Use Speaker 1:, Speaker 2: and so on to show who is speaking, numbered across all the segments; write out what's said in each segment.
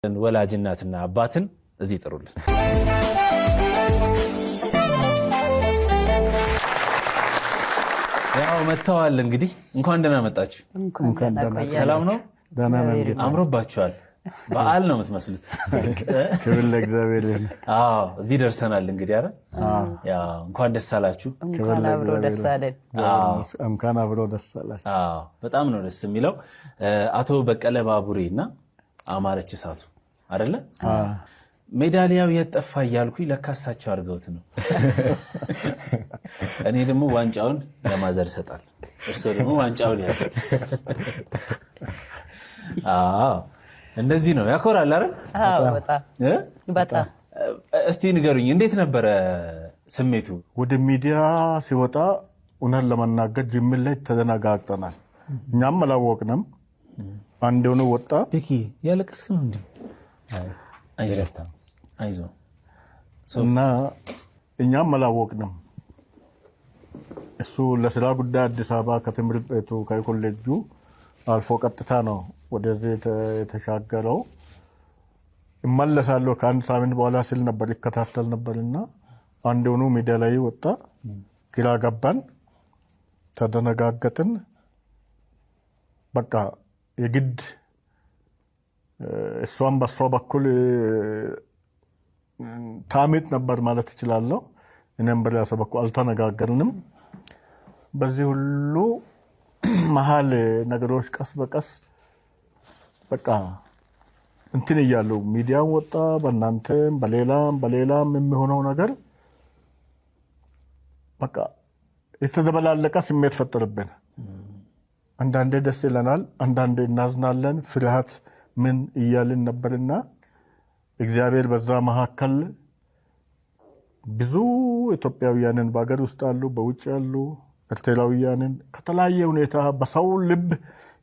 Speaker 1: ወላጅናትና አባትን እዚህ ጥሩልን። ያው መተዋል እንግዲህ እንኳን ደህና መጣችሁ። ሰላም ነው?
Speaker 2: ደህና ነን።
Speaker 1: አምሮባችኋል። በዓል ነው የምትመስሉት።
Speaker 2: ክብር ለእግዚአብሔር ይሁን።
Speaker 1: አዎ እዚህ ደርሰናል እንግዲህ አይደል? ያው እንኳን ደስ አላችሁ።
Speaker 3: እንኳን አብሮ ደስ አለን።
Speaker 2: እንኳን አብሮ ደስ አላችሁ።
Speaker 1: አዎ በጣም ነው ደስ የሚለው። አቶ በቀለ ባቡሬና አማረች እሳቱ አይደለ? ሜዳሊያው የጠፋ እያልኩኝ ለካሳቸው አድርገውት ነው። እኔ ደግሞ ዋንጫውን ለማዘር እሰጣለሁ፣ እርሶ ደግሞ ዋንጫውን ያዙ። አዎ እንደዚህ ነው። ያኮራል አይደል?
Speaker 3: አዎ በጣም።
Speaker 1: እስቲ ንገሩኝ እንዴት ነበረ ስሜቱ?
Speaker 2: ወደ ሚዲያ ሲወጣ እውነት ለመናገር ጅምር ላይ ተደነጋግጠናል። እኛም አላወቅንም። አንድ ሆኖ ወጣ።
Speaker 1: ቤኪ ያለቀስክ ነው እንዴ? አይዞህ
Speaker 2: እና እኛም አላወቅንም። እሱ ለስራ ጉዳይ አዲስ አበባ ከትምህርት ቤቱ ከኮሌጁ አልፎ ቀጥታ ነው ወደዚህ የተሻገረው። እመለሳለሁ ከአንድ ሳምንት በኋላ ስል ነበር ይከታተል ነበርና አንድ ሆኖ ሚዲያ ላይ ወጣ። ግራ ገባን፣ ተደነጋገጥን። በቃ የግድ እሷም በሷ በኩል ታሚት ነበር ማለት እችላለሁ። እኔም በራሴ በኩል አልተነጋገርንም። በዚህ ሁሉ መሀል ነገሮች ቀስ በቀስ በቃ እንትን እያሉ ሚዲያው ወጣ። በእናንተም በሌላም የሚሆነው ነገር በቃ የተደበላለቀ ስሜት ፈጠረብን። አንዳንዴ ደስ ይለናል፣ አንዳንዴ እናዝናለን። ፍርሃት ምን እያልን ነበርና እግዚአብሔር በዛ መካከል ብዙ ኢትዮጵያውያንን በአገር ውስጥ አሉ፣ በውጭ ያሉ ኤርትራውያንን ከተለያየ ሁኔታ በሰው ልብ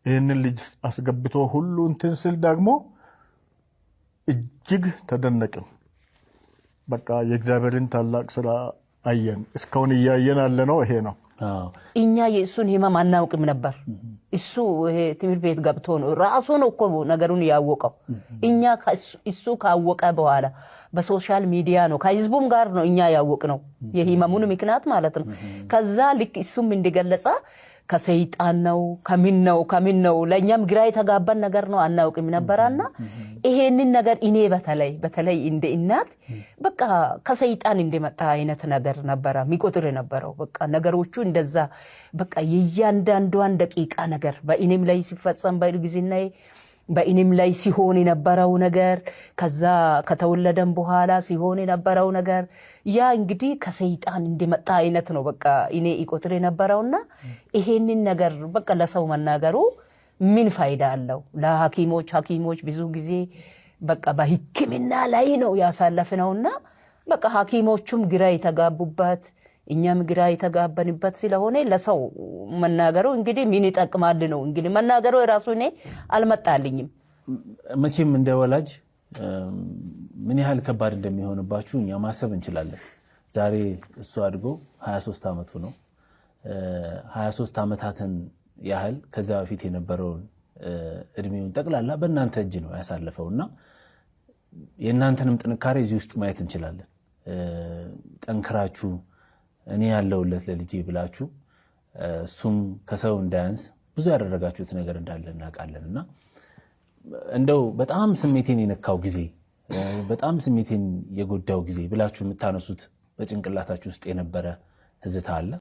Speaker 2: ይህንን ልጅ አስገብቶ ሁሉ እንትን ስል ደግሞ እጅግ ተደነቅን። በቃ የእግዚአብሔርን ታላቅ ስራ አየን። እስካሁን እያየን ያለ ነው ይሄ ነው።
Speaker 3: እኛ የእሱን ህመም አናውቅም ነበር። እሱ ይሄ ትምህርት ቤት ገብቶ ነው ራሱ ነው እኮ ነገሩን ያወቀው። እኛ እሱ ካወቀ በኋላ በሶሻል ሚዲያ ነው ከህዝቡም ጋር ነው እኛ ያወቅነው የህመሙን ምክንያት ማለት ነው። ከዛ ልክ እሱም እንደገለጸ ከሰይጣን ነው ከምን ነው ለኛም ግራ የተጋባን ነገር ነው አናውቅም ነበርና ይሄንን ነገር እኔ በተለይ እንደ እናት በቃ ከሰይጣን እንደመጣ አይነት ነገር ነበር የሚቆጥር የነበረው። በቃ ነገሮቹ እንደዛ በቃ የእያንዳንዷን ደቂቃ ነገር በእኔም ላይ ሲፈጸም በእርግዝናዬ በእኔም ላይ ሲሆን የነበረው ነገር ከዛ ከተወለደም በኋላ ሲሆን የነበረው ነገር ያ እንግዲህ ከሰይጣን እንደመጣ አይነት ነው በቃ እኔ ይቆጥር የነበረውና ይሄንን ነገር በቃ ለሰው መናገሩ ምን ፋይዳ አለው? ለሐኪሞች ብዙ ጊዜ በቃ በሕክምና ላይ ነው ያሳለፍነውና በቃ ሐኪሞቹም ግራ የተጋቡበት እኛም ግራ የተጋባንበት ስለሆነ ለሰው መናገሩ እንግዲህ ምን ይጠቅማል ነው እንግዲህ መናገሩ የራሱ እኔ አልመጣልኝም።
Speaker 1: መቼም እንደ ወላጅ ምን ያህል ከባድ እንደሚሆንባችሁ እኛ ማሰብ እንችላለን። ዛሬ እሱ አድጎ 23 ዓመቱ ነው። 23 ዓመታትን ያህል ከዛ በፊት የነበረውን እድሜውን ጠቅላላ በእናንተ እጅ ነው ያሳለፈውና የእናንተንም ጥንካሬ እዚህ ውስጥ ማየት እንችላለን። ጠንክራችሁ እኔ ያለውለት ለልጄ ብላችሁ እሱም ከሰው እንዳያንስ ብዙ ያደረጋችሁት ነገር እንዳለ እናውቃለንና እንደው በጣም ስሜቴን የነካው ጊዜ በጣም ስሜቴን የጎዳው ጊዜ ብላችሁ የምታነሱት በጭንቅላታችሁ ውስጥ የነበረ ትዝታ አለ?